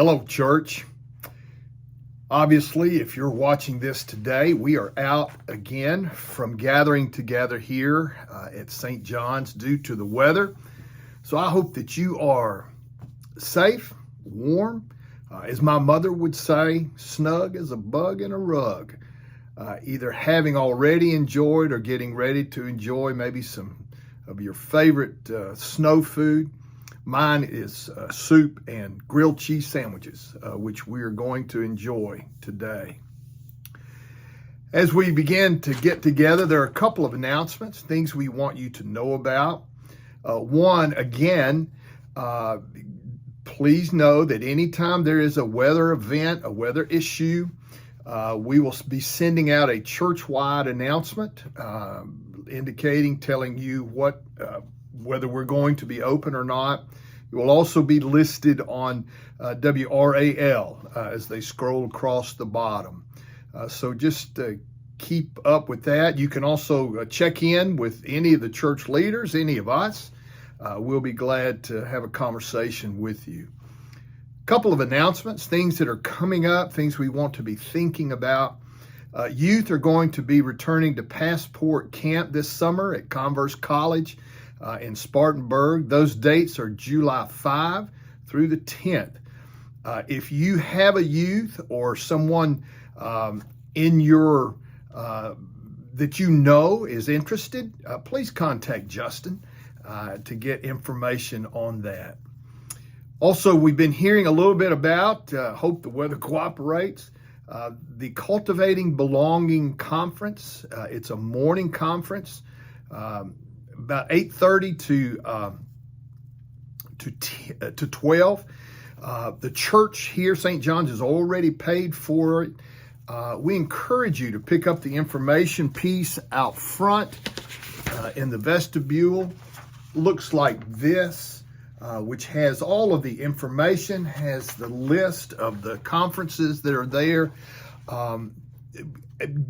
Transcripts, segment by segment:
Hello, church. Obviously, if you're watching this today, we are out again from gathering together here at St. John's due to the weather. So I hope that you are safe, warm, as my mother would say, snug as a bug in a rug. Either having already enjoyed or getting ready to enjoy maybe some of your favorite snow food. Mine is soup and grilled cheese sandwiches, which we are going to enjoy today. As we begin to get together, there are a couple of announcements, things we want you to know about. One, again, please know that anytime there is a weather event, a weather issue, we will be sending out a church-wide announcement indicating, telling you what whether we're going to be open or not. It will also be listed on WRAL as they scroll across the bottom. So just keep up with that. You can also check in with any of the church leaders, any of us. We'll be glad to have a conversation with you. A couple of announcements, things that are coming up, things we want to be thinking about. Youth are going to be returning to Passport Camp this summer at Converse College in Spartanburg. Those dates are July 5 through the 10th. If you have a youth or someone in your that you know is interested, please contact Justin to get information on that. Also, we've been hearing a little bit about, hope the weather cooperates, the Cultivating Belonging Conference. It's a morning conference, about 8:30 to 12. The church here, St. John's, has already paid for it. We encourage you to pick up the information piece out front in the vestibule. Looks like this, which has all of the information, has the list of the conferences that are there.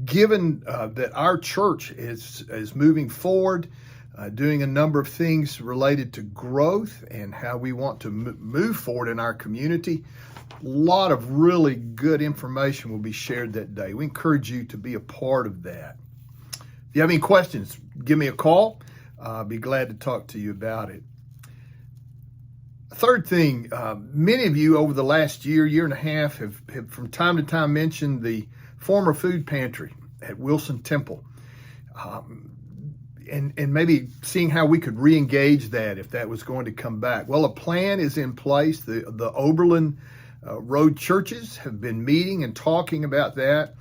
Given that our church is moving forward, doing a number of things related to growth and how we want to move forward in our community, a lot of really good information will be shared that day. We encourage you to be a part of that. If you have any questions, give me a call. I'll be glad to talk to you about it. Third thing, many of you over the last year and a half have from time to time mentioned the former food pantry at Wilson Temple. And maybe seeing how we could re-engage that if that was going to come back. Well, a plan is in place. The Oberlin Road churches have been meeting and talking about that.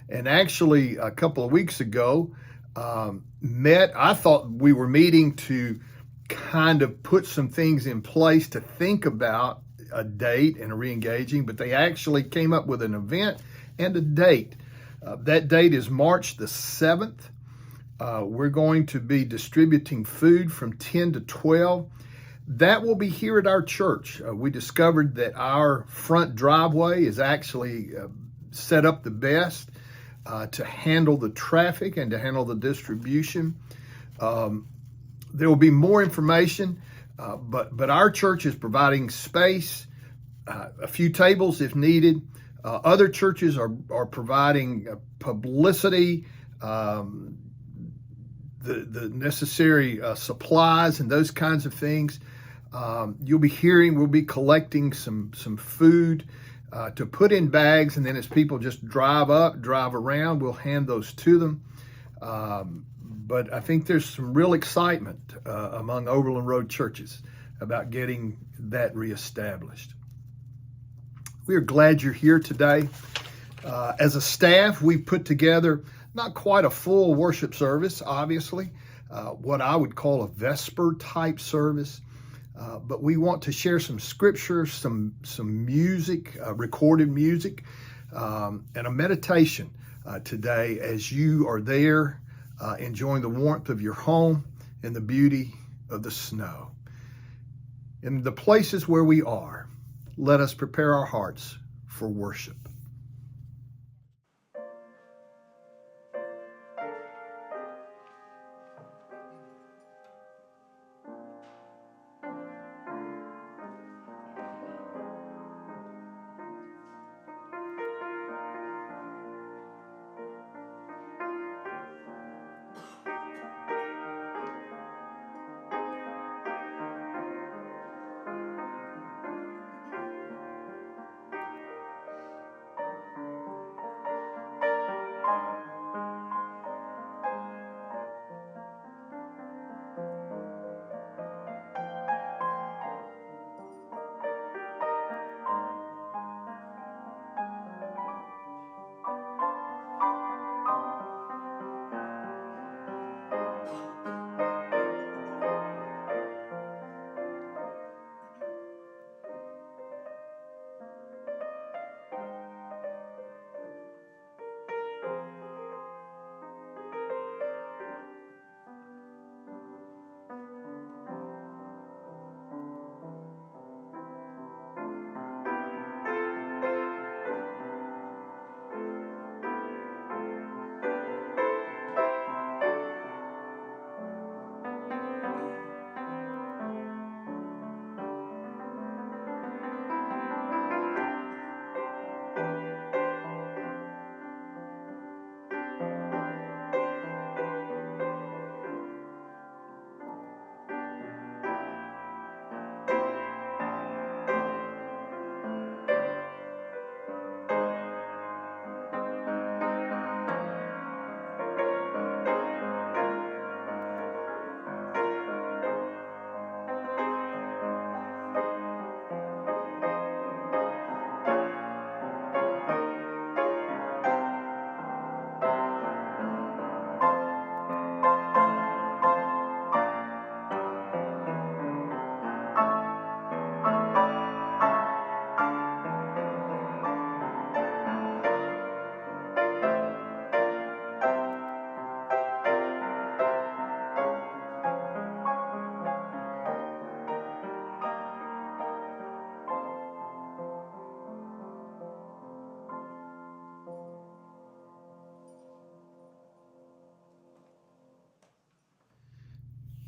And actually, a couple of weeks ago, I thought we were meeting to kind of put some things in place to think about a date and a re-engaging, but they actually came up with an event and a date. That date is March the 7th. We're going to be distributing food from 10 to 12. That will be here at our church. We discovered that our front driveway is actually set up the best to handle the traffic and to handle the distribution. There will be more information, but our church is providing space, a few tables if needed. Other churches are providing publicity, the necessary supplies and those kinds of things. You'll be hearing, we'll be collecting some food to put in bags, and then as people just drive up, drive around, we'll hand those to them. But I think there's some real excitement among Oberlin Road churches about getting that reestablished. We are glad you're here today. As a staff, we've put together not quite a full worship service, obviously, what I would call a Vesper type service. But we want to share some scripture, some music, recorded music, and a meditation today as you are there enjoying the warmth of your home and the beauty of the snow. In the places where we are, let us prepare our hearts for worship.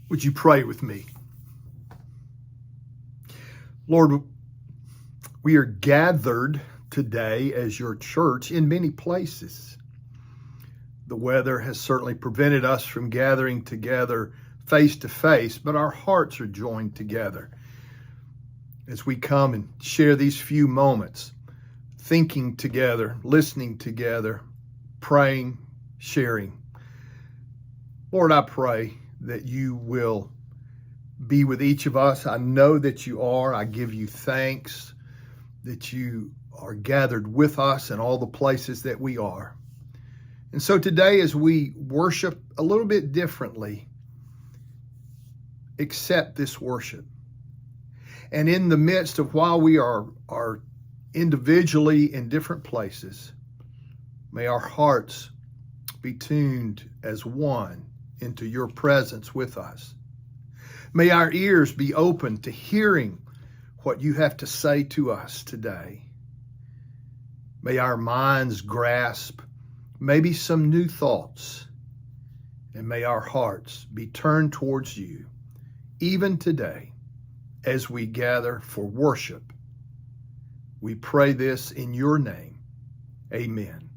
Would you pray with me? Lord, we are gathered today as your church in many places. The weather has certainly prevented us from gathering together face to face, but our hearts are joined together as we come and share these few moments, thinking together, listening together, praying, sharing. Lord, I pray that you will be with each of us. I know that you are. I give you thanks that you are gathered with us in all the places that we are. And so today, as we worship a little bit differently, accept this worship. And in the midst of while we are individually in different places, may our hearts be tuned as one into your presence with us. May our ears be open to hearing what you have to say to us today. May our minds grasp maybe some new thoughts, and may our hearts be turned towards you, even today, as we gather for worship. We pray this in your name. Amen.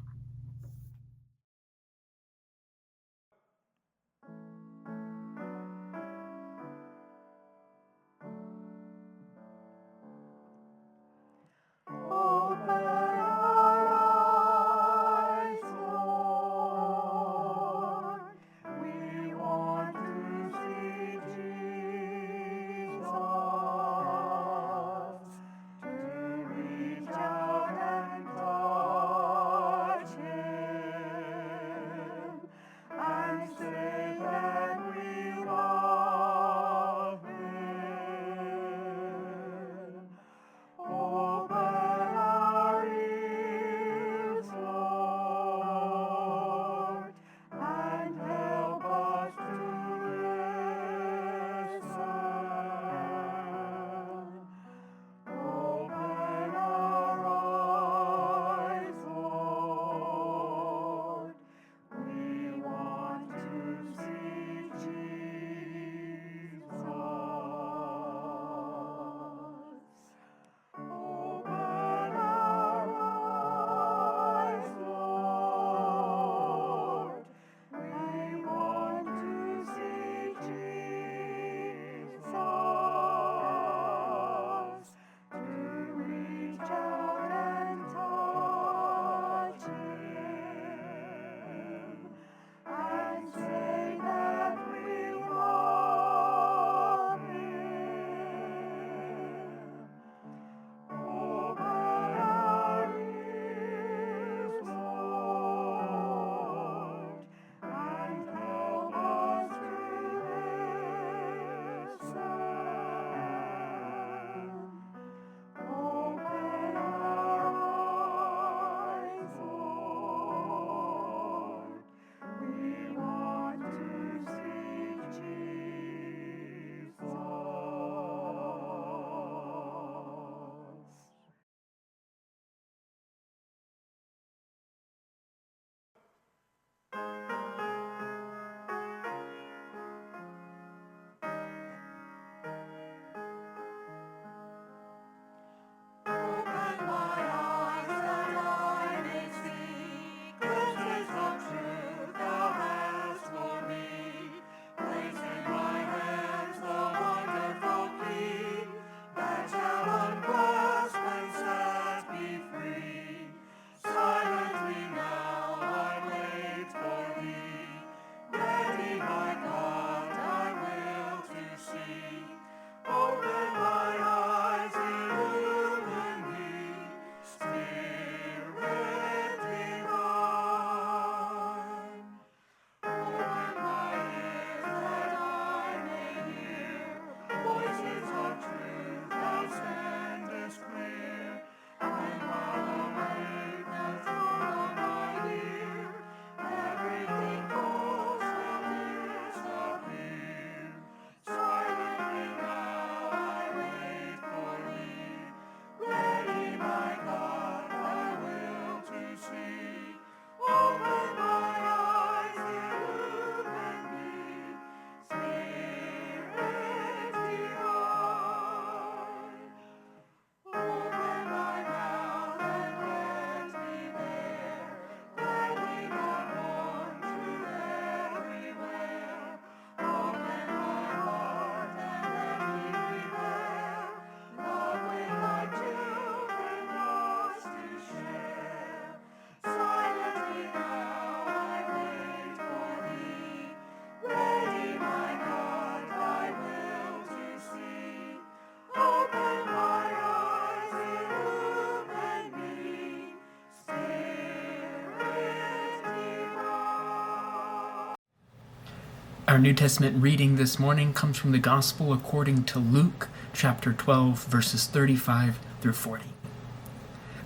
Our New Testament reading this morning comes from the Gospel according to Luke, chapter 12, verses 35 through 40.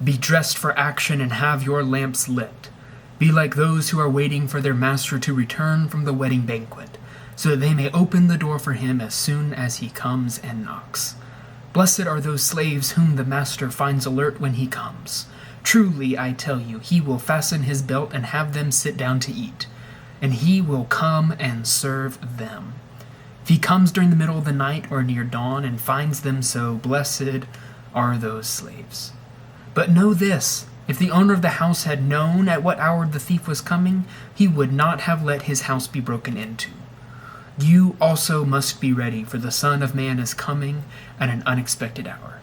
Be dressed for action and have your lamps lit. Be like those who are waiting for their master to return from the wedding banquet, so that they may open the door for him as soon as he comes and knocks. Blessed are those slaves whom the master finds alert when he comes. Truly, I tell you, he will fasten his belt and have them sit down to eat, and he will come and serve them. If he comes during the middle of the night or near dawn and finds them so, blessed are those slaves. But know this, if the owner of the house had known at what hour the thief was coming, he would not have let his house be broken into. You also must be ready, for the Son of Man is coming at an unexpected hour.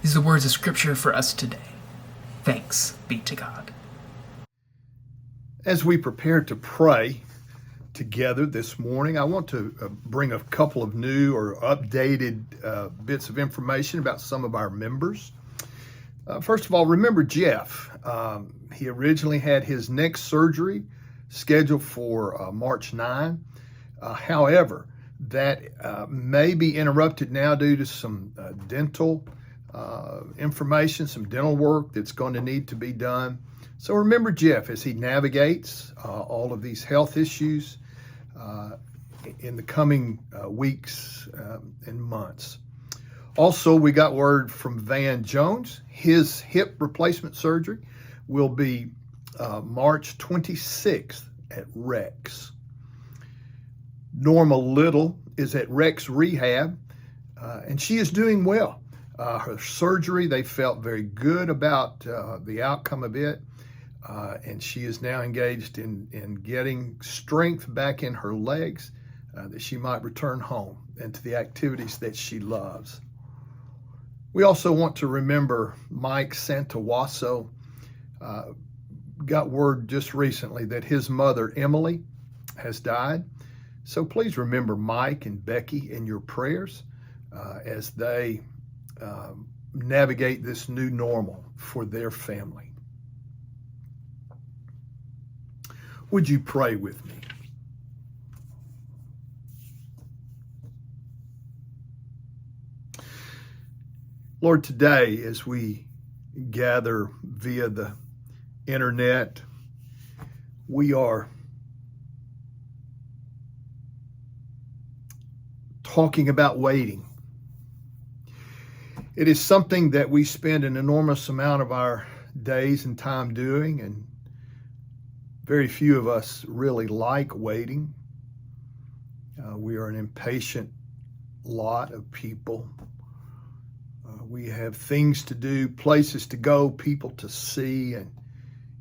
These are the words of Scripture for us today. Thanks be to God. As we prepare to pray together this morning, I want to bring a couple of new or updated bits of information about some of our members. First of all, remember Jeff. He originally had his neck surgery scheduled for March 9. However, that may be interrupted now due to some dental information, some dental work that's going to need to be done. So remember Jeff as he navigates all of these health issues in the coming weeks and months. Also, we got word from Van Jones. His hip replacement surgery will be March 26th at Rex. Norma Little is at Rex Rehab, and she is doing well. Her surgery, they felt very good about the outcome of it, and she is now engaged in getting strength back in her legs that she might return home and to the activities that she loves. We also want to remember Mike Santawasso. Got word just recently that his mother, Emily, has died. So please remember Mike and Becky in your prayers as they navigate this new normal for their family. Would you pray with me? Lord, today as we gather via the internet, we are talking about waiting. It is something that we spend an enormous amount of our days and time doing, and very few of us really like waiting. We are an impatient lot of people. We have things to do, places to go, people to see, and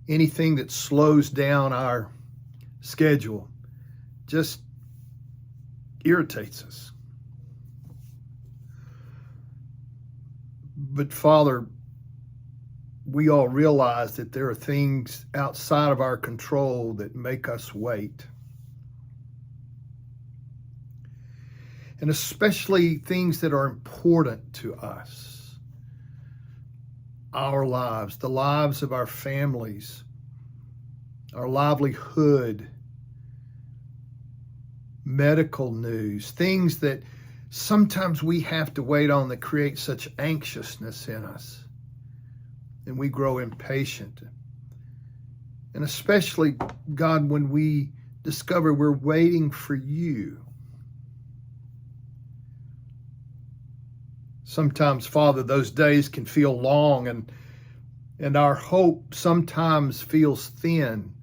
anything that slows down our schedule just irritates us. But Father, we all realize that there are things outside of our control that make us wait. And especially things that are important to us. Our lives, the lives of our families, our livelihood, medical news, things that sometimes we have to wait on that create such anxiousness in us. And we grow impatient. And especially, God, when we discover we're waiting for you. Sometimes, Father, those days can feel long, and our hope sometimes feels thin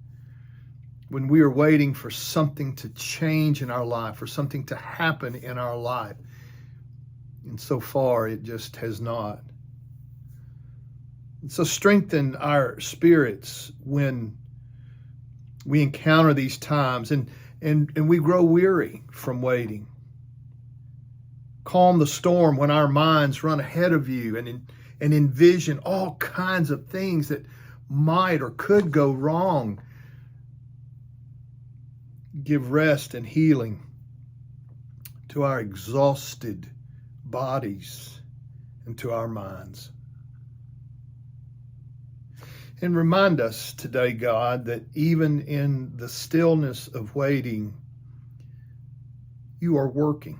when we are waiting for something to change in our life, for something to happen in our life. And so far, it just has not. And so strengthen our spirits when we encounter these times and we grow weary from waiting. Calm the storm when our minds run ahead of you and envision all kinds of things that might or could go wrong. Give rest and healing to our exhausted bodies and to our minds. And remind us today, God, that even in the stillness of waiting, you are working,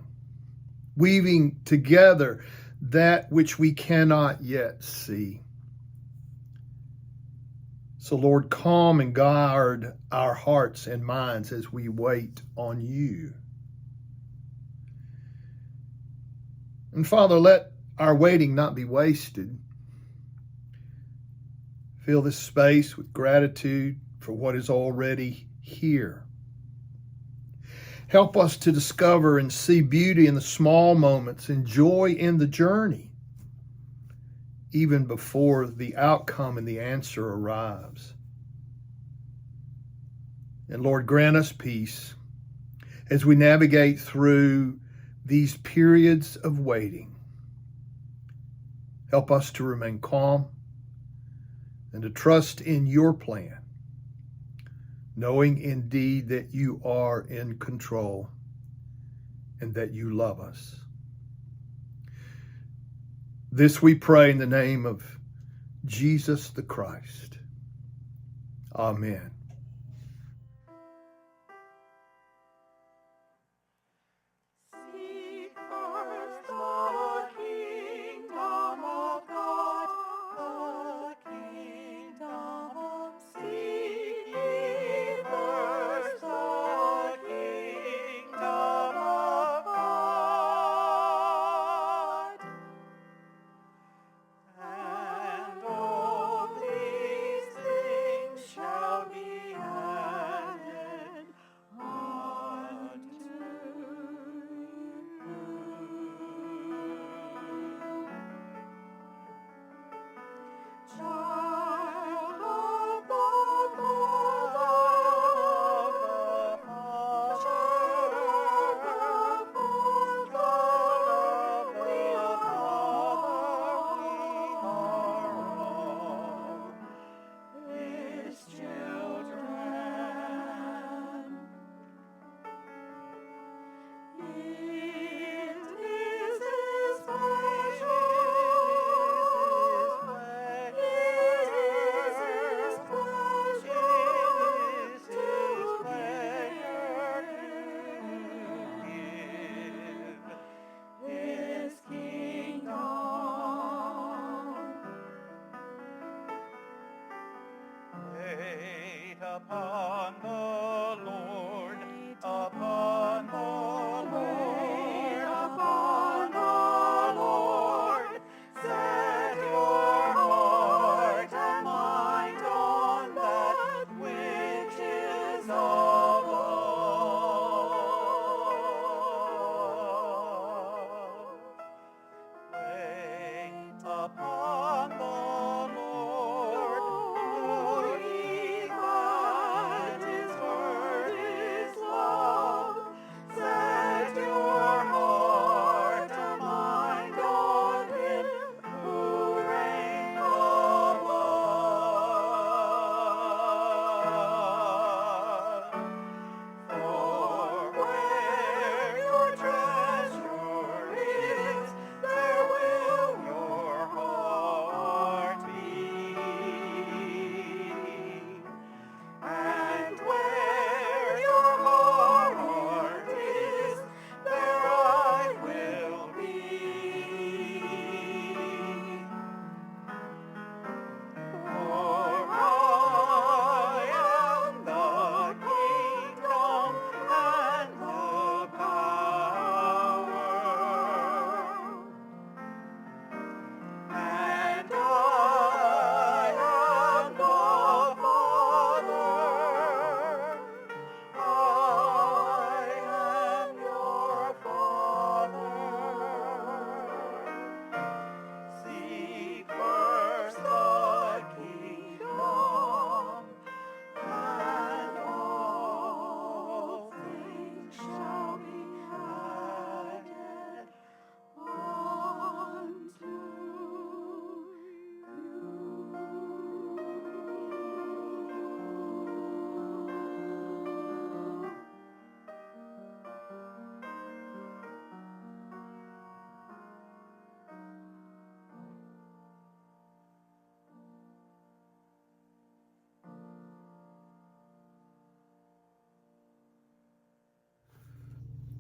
weaving together that which we cannot yet see. So, Lord, calm and guard our hearts and minds as we wait on you. And Father, let our waiting not be wasted. Fill this space with gratitude for what is already here. Help us to discover and see beauty in the small moments and joy in the journey, even before the outcome and the answer arrives. And Lord, grant us peace as we navigate through these periods of waiting. Help us to remain calm and to trust in your plan, knowing indeed that you are in control and that you love us. This we pray in the name of Jesus the Christ. Amen. And all these things shall be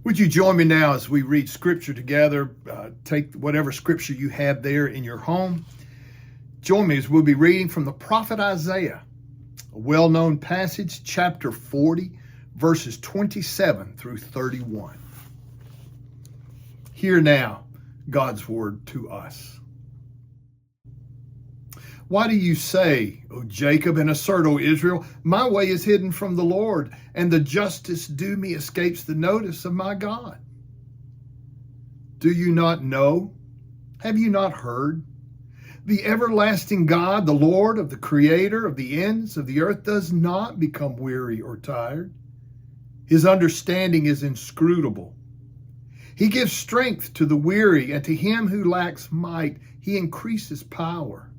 Would you join me now as we read Scripture together? Take whatever Scripture you have there in your home. Join me as we'll be reading from the prophet Isaiah, a well-known passage, chapter 40, verses 27 through 31. Hear now God's word to us. Why do you say, O Jacob, and assert, O Israel, my way is hidden from the Lord, and the justice due me escapes the notice of my God? Do you not know? Have you not heard? The everlasting God, the Lord of the Creator of the ends of the earth, does not become weary or tired. His understanding is inscrutable. He gives strength to the weary, and to him who lacks might, he increases power.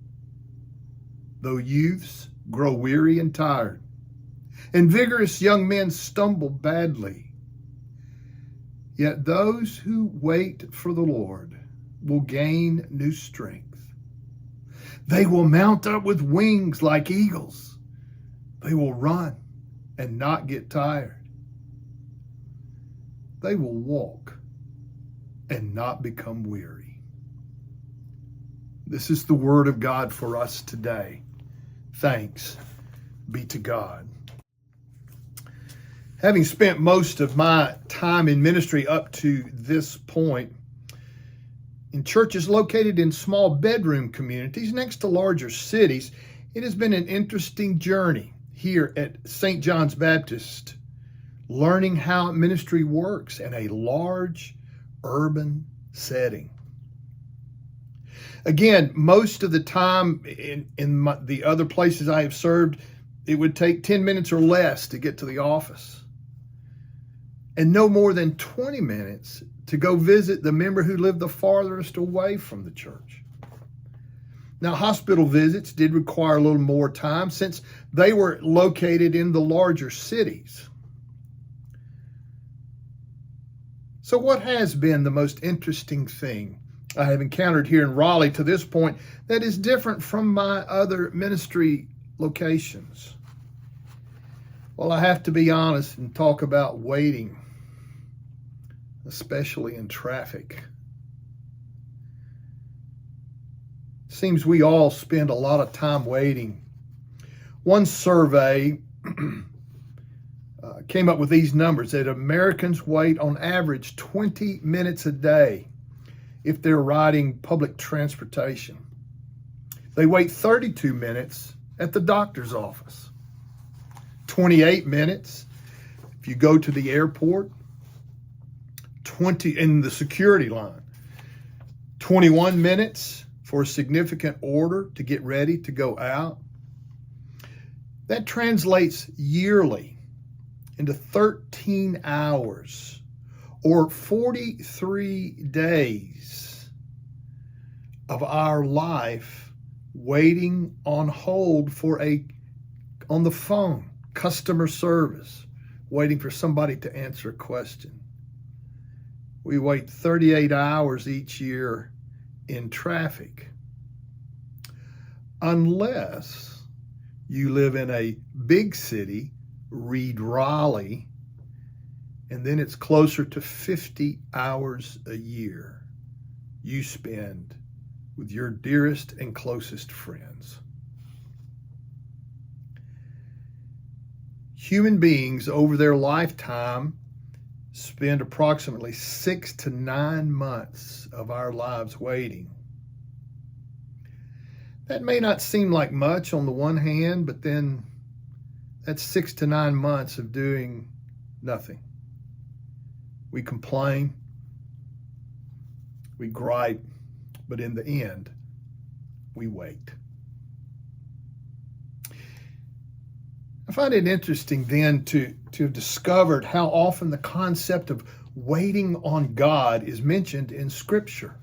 Though youths grow weary and tired, and vigorous young men stumble badly, yet those who wait for the Lord will gain new strength. They will mount up with wings like eagles. They will run and not get tired. They will walk and not become weary. This is the word of God for us today. Thanks be to God. Having spent most of my time in ministry up to this point in churches located in small bedroom communities next to larger cities, it has been an interesting journey here at St. John's Baptist, learning how ministry works in a large urban setting. Again, most of the time in the other places I have served, it would take 10 minutes or less to get to the office, and no more than 20 minutes to go visit the member who lived the farthest away from the church. Now, hospital visits did require a little more time since they were located in the larger cities. So what has been the most interesting thing I have encountered here in Raleigh to this point that is different from my other ministry locations? Well, I have to be honest and talk about waiting, especially in traffic. Seems we all spend a lot of time waiting. One survey came up with these numbers that Americans wait on average 20 minutes a day if they're riding public transportation. They wait 32 minutes at the doctor's office, 28 minutes if you go to the airport, 20 in the security line, 21 minutes for a significant order to get ready to go out. That translates yearly into 13 hours or 43 days of our life waiting on hold for on the phone, customer service, waiting for somebody to answer a question. We wait 38 hours each year in traffic. Unless you live in a big city, read Raleigh, and then it's closer to 50 hours a year you spend with your dearest and closest friends. Human beings over their lifetime spend approximately 6 to 9 months of our lives waiting. That may not seem like much on the one hand, but then that's 6 to 9 months of doing nothing. We complain, we gripe, but in the end, we wait. I find it interesting then to have discovered how often the concept of waiting on God is mentioned in Scripture.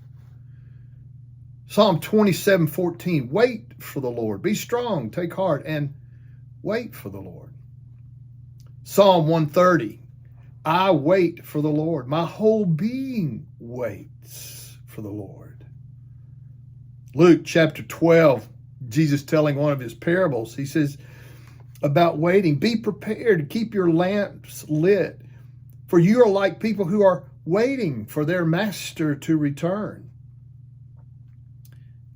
Psalm 27:14, wait for the Lord, be strong, take heart, and wait for the Lord. Psalm 130, I wait for the Lord. My whole being waits for the Lord. Luke chapter 12, Jesus telling one of his parables, he says about waiting, be prepared to keep your lamps lit, For you are like people who are waiting for their master to return.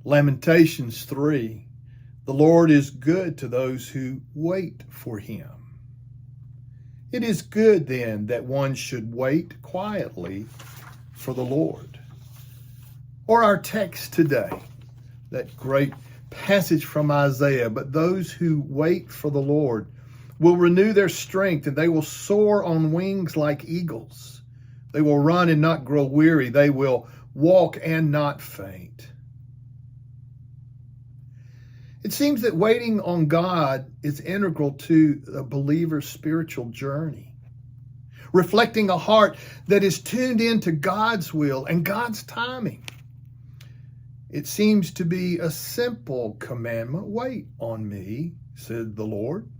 Lamentations 3. The Lord is good to those who wait for him. It is good then that one should wait quietly for the Lord. Or our text today, that great passage from Isaiah, but those who wait for the Lord will renew their strength, and they will soar on wings like eagles. They will run and not grow weary. They will walk and not faint. It seems that waiting on God is integral to a believer's spiritual journey, reflecting a heart that is tuned into God's will and God's timing. It seems to be a simple commandment. Wait on me, said the Lord.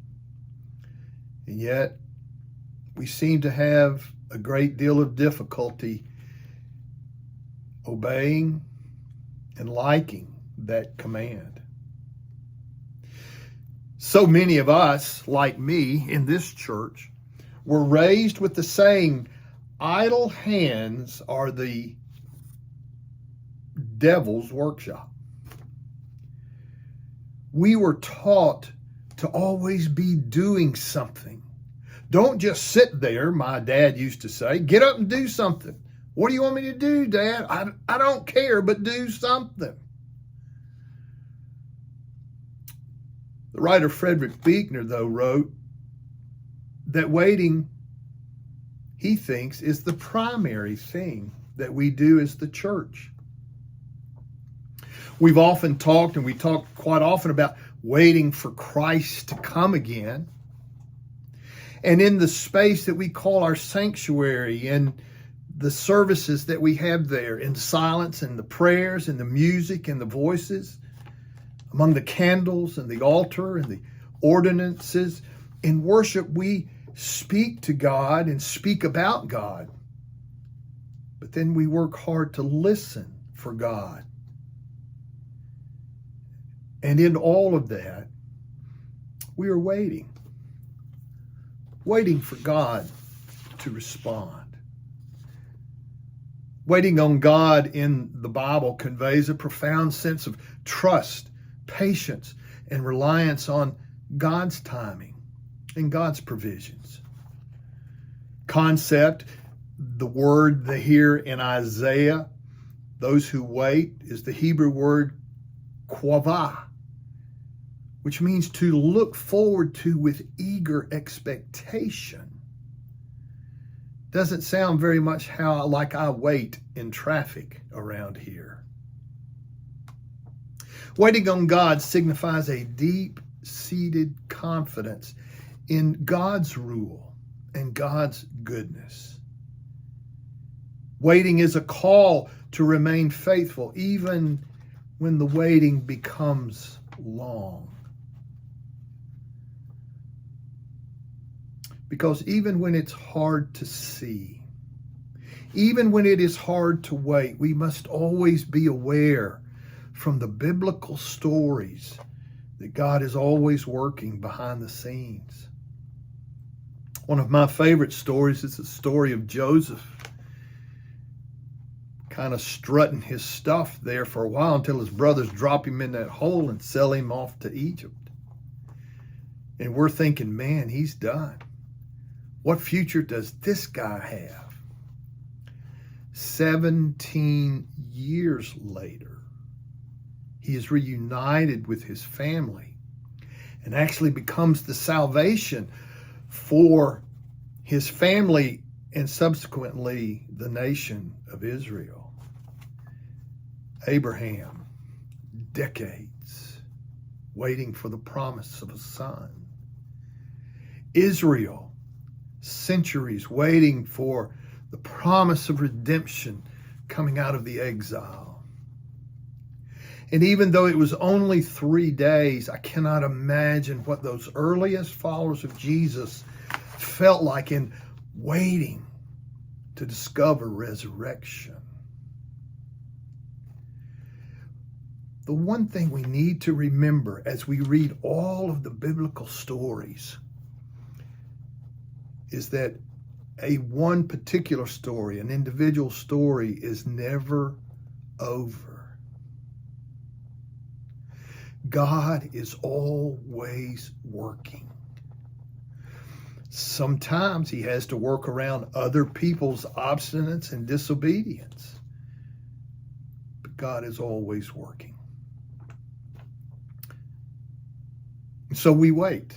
And yet, we seem to have a great deal of difficulty obeying and liking that command. So many of us, like me in this church, were raised with the saying, idle hands are the devil's workshop. We were taught to always be doing something. Don't just sit there, my dad used to say. Get up and do something. What do you want me to do, Dad? I don't care, but do something. The writer Frederick Buechner, though, wrote that waiting, he thinks, is the primary thing that we do as the church. We've often talked, and we talk quite often about waiting for Christ to come again. And in the space that we call our sanctuary and the services that we have there in silence and the prayers and the music and the voices, among the candles and the altar and the ordinances, in worship we speak to God and speak about God. But then we work hard to listen for God. And in all of that, we are waiting for God to respond. Waiting on God in the Bible conveys a profound sense of trust, patience, and reliance on God's timing and God's provisions. Concept, the word here in Isaiah, those who wait, is the Hebrew word quavah, which means to look forward to with eager expectation. Doesn't sound very much like I wait in traffic around here. Waiting on God signifies a deep-seated confidence in God's rule and God's goodness. Waiting is a call to remain faithful even when the waiting becomes long. Because even when it's hard to see, even when it is hard to wait, we must always be aware from the biblical stories that God is always working behind the scenes. One of my favorite stories is the story of Joseph, kind of strutting his stuff there for a while until his brothers drop him in that hole and sell him off to Egypt. And we're thinking, man, he's done. What future does this guy have? 17 years later, he is reunited with his family and actually becomes the salvation for his family and subsequently the nation of Israel. Abraham, decades waiting for the promise of a son. Israel, centuries waiting for the promise of redemption coming out of the exile. And even though it was only 3 days, I cannot imagine what those earliest followers of Jesus felt like in waiting to discover resurrection. The one thing we need to remember as we read all of the biblical stories is that one particular story, an individual story, is never over. God is always working. Sometimes he has to work around other people's obstinance and disobedience. But God is always working. So we wait.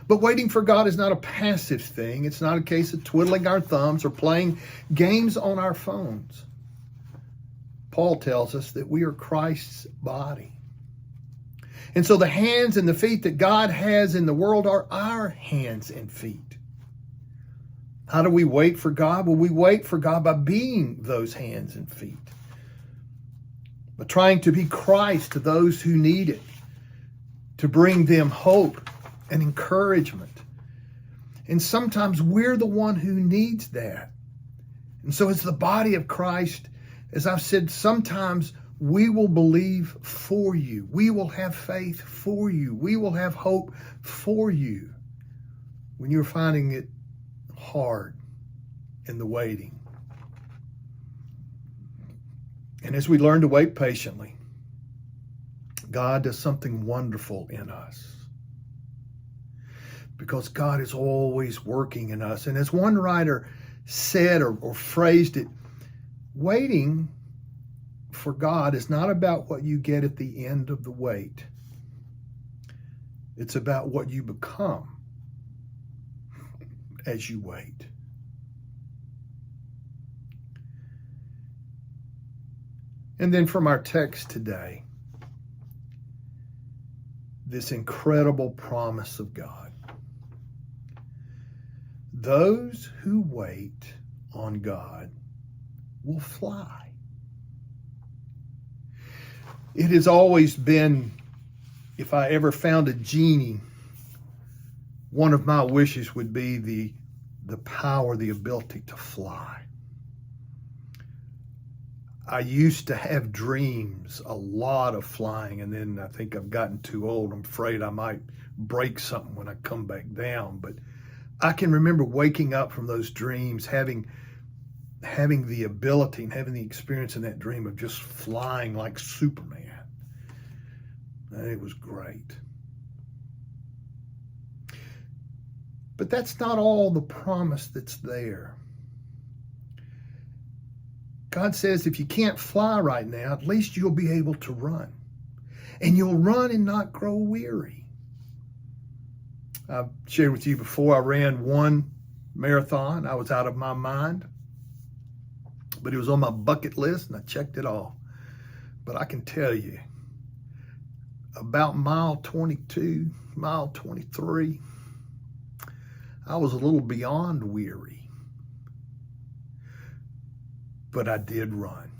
But waiting for God is not a passive thing. It's not a case of twiddling our thumbs or playing games on our phones. Paul tells us that we are Christ's body. And so the hands and the feet that God has in the world are our hands and feet. How do we wait for God? Well, we wait for God by being those hands and feet. By trying to be Christ to those who need it. To bring them hope and encouragement. And sometimes we're the one who needs that. And so as the body of Christ, as I've said, sometimes we will believe for you. We will have faith for you. We will have hope for you when you're finding it hard in the waiting. And as we learn to wait patiently, God does something wonderful in us. Because God is always working in us. And as one writer said or phrased it, waiting for God is not about what you get at the end of the wait. It's about what you become as you wait. And then from our text today, this incredible promise of God. Those who wait on God will fly. It has always been, if I ever found a genie, one of my wishes would be the power, the ability to fly. I used to have dreams, a lot of flying, and then I think I've gotten too old. I'm afraid I might break something when I come back down. But I can remember waking up from those dreams, having the ability and having the experience in that dream of just flying like Superman. And it was great. But that's not all the promise that's there. God says if you can't fly right now, at least you'll be able to run. And you'll run and not grow weary. I've shared with you before, I ran one marathon. I was out of my mind. But it was on my bucket list and I checked it off. But I can tell you, about mile 22, mile 23, I was a little beyond weary. But I did run.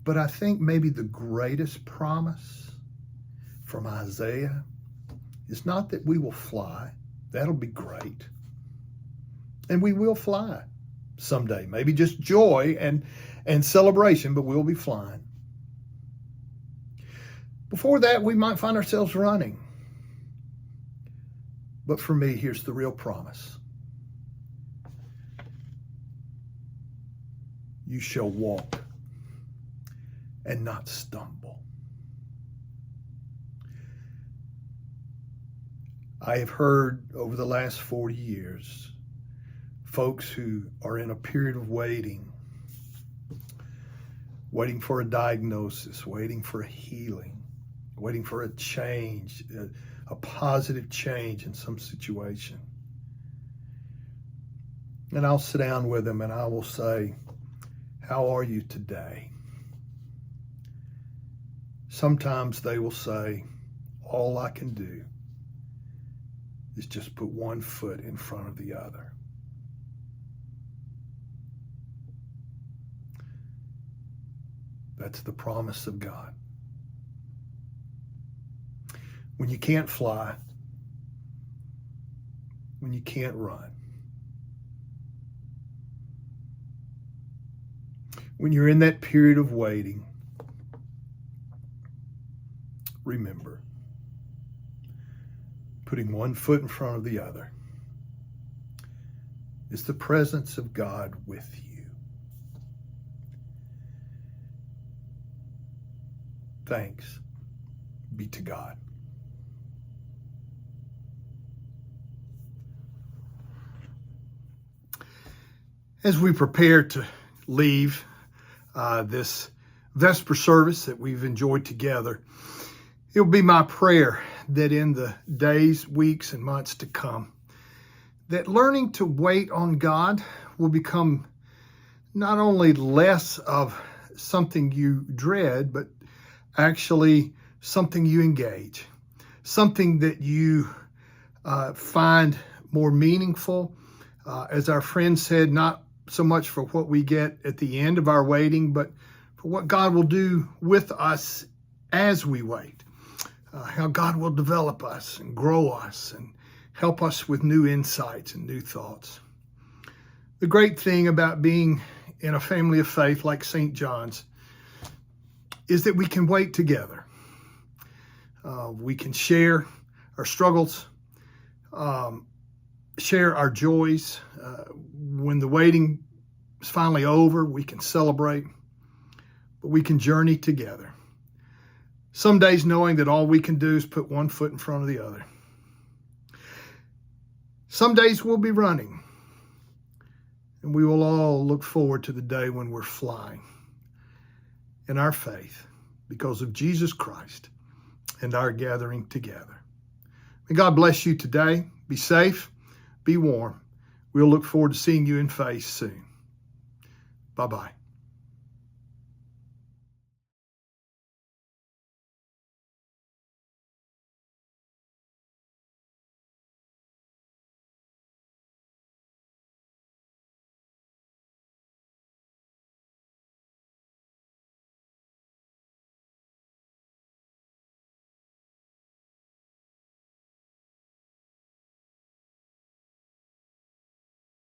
But I think maybe the greatest promise from Isaiah is not that we will fly. That'll be great. And we will fly someday. Maybe just joy and celebration, but we'll be flying. Before that, we might find ourselves running. But for me, here's the real promise. You shall walk and not stumble. I have heard over the last 40 years, folks who are in a period of waiting for a diagnosis, waiting for a healing, waiting for a change, a positive change in some situation. And I'll sit down with them and I will say, how are you today? Sometimes they will say, all I can do is just put one foot in front of the other. That's the promise of God. When you can't fly, when you can't run, when you're in that period of waiting, remember, putting one foot in front of the other, is the presence of God with you. Thanks be to God. As we prepare to leave this Vesper service that we've enjoyed together, it will be my prayer that in the days, weeks, and months to come, that learning to wait on God will become not only less of something you dread, but actually something you engage, something that you find more meaningful. As our friend said, not so much for what we get at the end of our waiting, but for what God will do with us as we wait. How God will develop us and grow us and help us with new insights and new thoughts. The great thing about being in a family of faith like St. John's is that we can wait together. We can share our struggles, share our joys. When the waiting is finally over, we can celebrate, but we can journey together. Some days knowing that all we can do is put one foot in front of the other. Some days we'll be running, and we will all look forward to the day when we're flying in our faith because of Jesus Christ and our gathering together. May God bless you today. Be safe, be warm. We'll look forward to seeing you in face soon. Bye-bye.